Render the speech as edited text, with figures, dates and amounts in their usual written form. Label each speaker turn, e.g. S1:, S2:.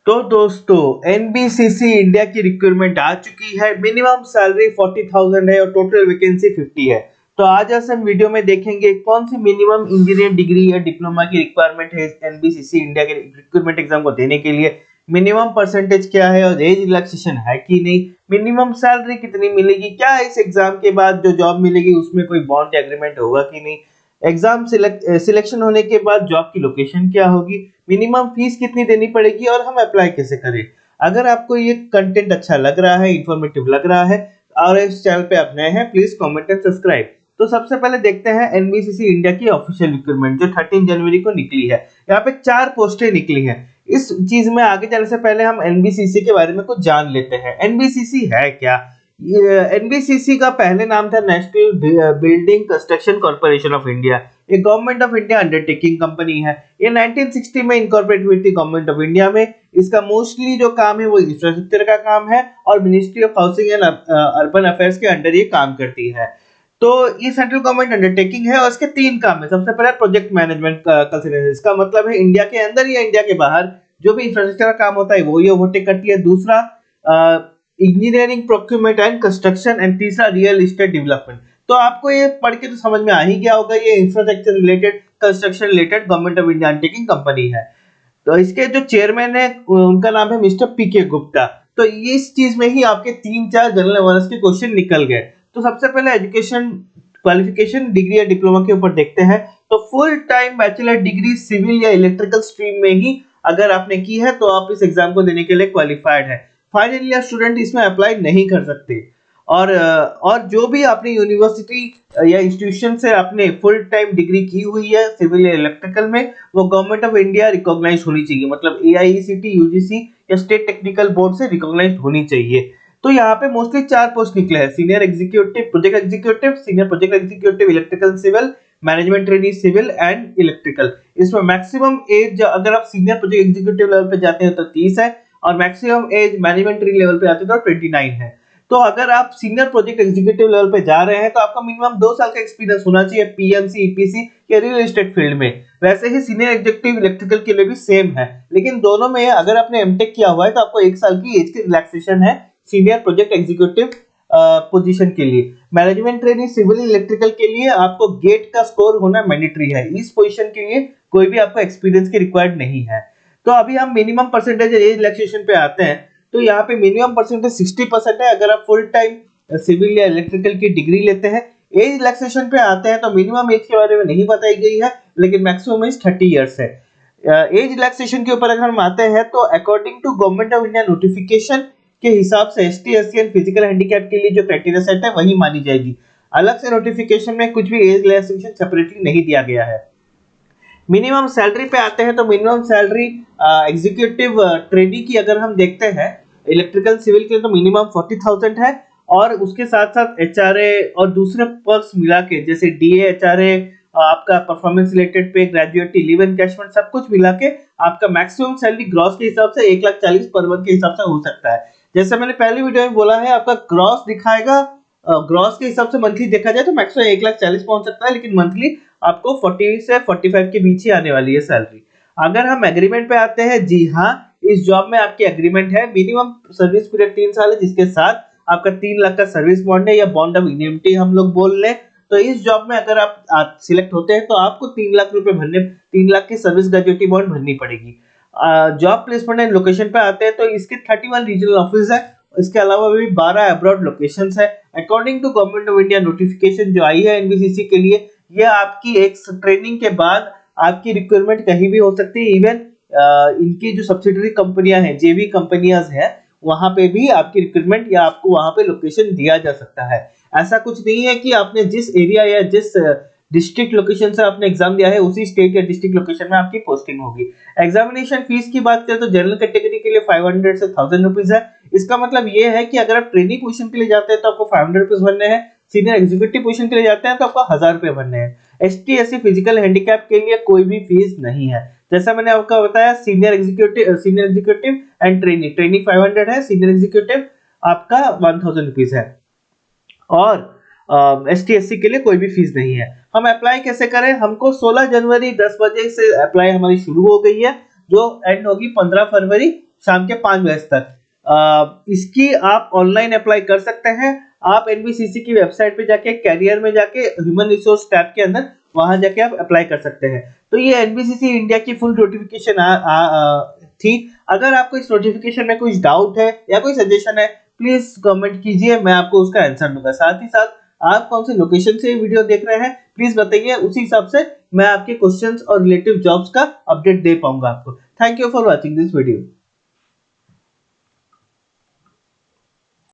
S1: तो दोस्तों NBCC India की रिक्वायरमेंट आ चुकी है। मिनिमम सैलरी 40,000 है और टोटल वैकेंसी 50 है। तो आज हम वीडियो में देखेंगे कौन सी मिनिमम इंजीनियरिंग डिग्री या डिप्लोमा की रिक्वायरमेंट है एनबीसीसी इंडिया के रिक्रूटमेंट एग्जाम को देने के लिए। मिनिमम परसेंटेज क्या है और एज रिलैक्सेशन है कि नहीं, मिनिमम सैलरी कितनी मिलेगी, क्या इस एग्जाम के बाद जो जॉब मिलेगी उसमें कोई बॉन्ड एग्रीमेंट होगा कि नहीं, एग्जाम सिलेक्शन होने के बाद जॉब की लोकेशन क्या होगी, मिनिमम फीस कितनी देनी पड़ेगी और हम अप्लाई कैसे करें। अगर आपको ये कंटेंट अच्छा लग रहा है, इंफॉर्मेटिव लग रहा है और इस चैनल पे आप नए हैं, प्लीज कमेंट एंड सब्सक्राइब। तो सबसे पहले देखते हैं एनबीसीसी इंडिया की ऑफिशियल रिक्रूटमेंट जो 13 जनवरी को निकली है। यहाँ पे 4 पोस्टें निकली हैं। इस चीज में आगे जाने से पहले हम एनबीसीसी के बारे में कुछ जान लेते हैं। एनबीसीसी है क्या? एनबीसीसी का पहले नाम था National Building Construction Corporation of India. ये Government of India undertaking company है। ये 1960 में इनकॉर्पोरेट हुई थी गवर्नमेंट ऑफ इंडिया में। इसका मोस्टली जो काम है वो इंफ्रास्ट्रक्चर का काम है और ministry of housing and urban affairs के अंडर ये काम करती है। तो ये सेंट्रल गवर्नमेंट अंडरटेकिंग है और इसके 3 काम है। सबसे पहले प्रोजेक्ट मैनेजमेंट कंसल्टेंसी, इसका मतलब है इंडिया के अंदर या इंडिया के बाहर जो भी इंफ्रास्ट्रक्चर का काम होता है वो ये ओवरटेक करती है। दूसरा engineering procurement and construction and तीसरा रियल एस्टेट डेवलपमेंट। तो आपको ये पढ़ के तो समझ में आ ही गया होगा, ये infrastructure related construction related government of India undertaking company है। तो इसके जो चेयरमैन है उनका नाम है मिस्टर पीके गुप्ता। तो इस चीज में ही आपके 3-4 जनरल अवेयरनेस के क्वेश्चन निकल गए। तो सबसे पहले एजुकेशन क्वालिफिकेशन डिग्री या डिप्लोमा के ऊपर देखते हैं। तो full time bachelor degree civil या इलेक्ट्रिकल स्ट्रीम में ही अगर आपने की है तो आप इस एग्जाम को देने के लिए क्वालिफाइड है। फाइनल ईयर स्टूडेंट इसमें अप्लाई नहीं कर सकते। और जो भी आपने यूनिवर्सिटी या इंस्टीट्यूशन से आपने फुल टाइम डिग्री की हुई है सिविल या इलेक्ट्रिकल में, वो गवर्नमेंट ऑफ इंडिया रिकॉग्नाइज होनी चाहिए। मतलब एआईसीटी, यूजीसी या स्टेट टेक्निकल बोर्ड से रिकॉग्नाइज होनी चाहिए। तो यहाँ पे मोस्टली 4 पोस्ट निकले हैं: senior executive, project executive, senior project executive electrical civil, management trainee civil and electrical. इसमें मैक्सिमम एज अगर आप सीनियर प्रोजेक्ट एग्जीक्यूटिव लेवल पे जाते हैं तो 30 है और maximum age management trainee level पे आते हैं तो 29 है। तो अगर आप सीनियर प्रोजेक्ट एग्जीक्यूटिव लेवल पे जा रहे हैं तो आपका मिनिमम 2 साल का एक्सपीरियंस होना चाहिए पीएमसी, ईपीसी या रियल एस्टेट फील्ड में। वैसे ही सीनियर एग्जीक्यूटिव इलेक्ट्रिकल के लिए भी सेम है, लेकिन दोनों में अगर आपने एमटेक किया हुआ है तो आपको 1 साल की एज की रिलैक्सेशन है सीनियर प्रोजेक्ट एग्जीक्यूटिव पोजीशन के लिए। मैनेजमेंट ट्रेनी सिविल इलेक्ट्रिकल के लिए आपको गेट का स्कोर होना मैंडेटरी है। इस पोजीशन के लिए कोई भी आपको एक्सपीरियंस की रिक्वायर्ड नहीं है। तो अभी हम मिनिमम परसेंटेज एज रिलैक्सेशन पे आते हैं। तो यहाँ पे मिनिमम परसेंटेज 60% है अगर आप फुल टाइम सिविल या इलेक्ट्रिकल की डिग्री लेते हैं। एज रिलैक्सेशन पे आते हैं तो मिनिमम एज के बारे में नहीं बताई गई है, लेकिन मैक्सिमम एज 30 इयर्स है। एज रिलैक्सेशन के ऊपर अगर हम आते हैं तो according to government of India notification के हिसाब से ST, SC and physical handicap के लिए जो क्राइटेरिया सेट है वही मानी जाएगी। अलग से नोटिफिकेशन में कुछ भी एज रिलैक्सेशन सेपरेटली नहीं दिया गया है। मिनिमम सैलरी पे आते हैं तो मिनिमम सैलरी एग्जीक्यूटिव ट्रेनी की अगर हम देखते हैं इलेक्ट्रिकल सिविल के लिए तो मिनिमम 40,000 है और उसके साथ साथ एचआरए और दूसरे पर्क्स मिला के जैसे डीए, एचआरए, आपका परफॉर्मेंस रिलेटेड पे, ग्रेजुएटी, लीव एनकैशमेंट सब कुछ मिला के आपका मैक्सिमम सैलरी ग्रॉस के हिसाब से 1,40,000 पर मंथ के हिसाब से हो सकता है। जैसे मैंने पहली वीडियो में बोला है, आपका ग्रॉस दिखाएगा, ग्रॉस के हिसाब से मंथली देखा जाए तो मैक्सिमम 1,40,000 पहुंच सकता है, लेकिन मंथली आपको 40 से 45 के बीच ही आने वाली है सैलरी। अगर हम एग्रीमेंट पे आते हैं, जी हाँ, इस जॉब में आपकी एग्रीमेंट है। मिनिमम सर्विस पीरियड 3 साल है, जिसके साथ आपका 3 लाख का सर्विस बॉन्ड है या बॉन्ड ऑफ इनएमिटी हम लोग बोल लें। तो इस जॉब में अगर आप सिलेक्ट होते हैं तो आपको 3 लाख रुपए भरने, 3 लाख की सर्विस ग्रेजुएटी बॉन्ड भरनी पड़ेगी। जॉब प्लेसमेंट एंड लोकेशन पे आते हैं तो इसके 31 रीजनल ऑफिस है। इसके अलावा भी 12 अब्रॉड लोकेशंस है। According to government of India notification जो आई है एनबीसीसी के लिए, ये आपकी एक ट्रेनिंग के बाद आपकी रिक्वायरमेंट कहीं भी हो सकती है। इवन इनकी जो सब्सिडरी कंपनियां हैं, जेवी कंपनियां हैं, वहां पे भी आपकी रिक्वायरमेंट या आपको वहां पे लोकेशन दिया जा सकता है। ऐसा कुछ नहीं है कि आपने जिस एरिया या जिस डिस्ट्रिक्ट लोकेशन से आपने एग्जाम दिया है उसी स्टेट या डिस्ट्रिक्ट लोकेशन में आपकी पोस्टिंग होगी। एग्जामिनेशन फीस की बात करें तो जनरल कैटेगरी के लिए 500 से 1000 रुपीज है। इसका मतलब ये है कि अगर आप ट्रेनिंग पोजीशन के लिए जाते हैं तो आपको 500 रुपीज भरने हैं, सीनियर एग्जीक्यूटिव पोजीशन के लिए जाते हैं तो आपको 1000 रुपए भरने हैं। एसटी, एससी, फिजिकल हैंडीकैप के लिए कोई भी फीस नहीं है। जैसा मैंने आपको बताया, सीनियर एग्जीक्यूटिव एंड ट्रेनी 500 है, सीनियर एग्जीक्यूटिव आपका 1000 रुपीज है और एसटी, एससी के लिए कोई भी फीस नहीं है। हम अप्लाई कैसे करें? हमको 16 जनवरी 10 बजे से अप्लाई हमारी शुरू हो गई है, जो एंड होगी 15 फरवरी शाम के 5 बजे तक। इसकी आप ऑनलाइन अप्लाई कर सकते हैं। आप एनबीसीसी की वेबसाइट पे जाके कैरियर में जाके ह्यूमन रिसोर्स टैब के अंदर वहां जाके आप अप्लाई कर सकते हैं। तो ये एनबीसीसी इंडिया की फुल नोटिफिकेशन थी। अगर आपको इस नोटिफिकेशन में कुछ डाउट है या कोई सजेशन है, प्लीज कमेंट कीजिए, मैं आपको उसका आंसर दूंगा। साथ ही साथ आप कौन से लोकेशन से वीडियो देख रहे हैं प्लीज बताइए, उसी हिसाब से मैं आपके क्वेश्चंस और रिलेटिव जॉब्स का अपडेट दे पाऊंगा आपको। Thank you for watching this video.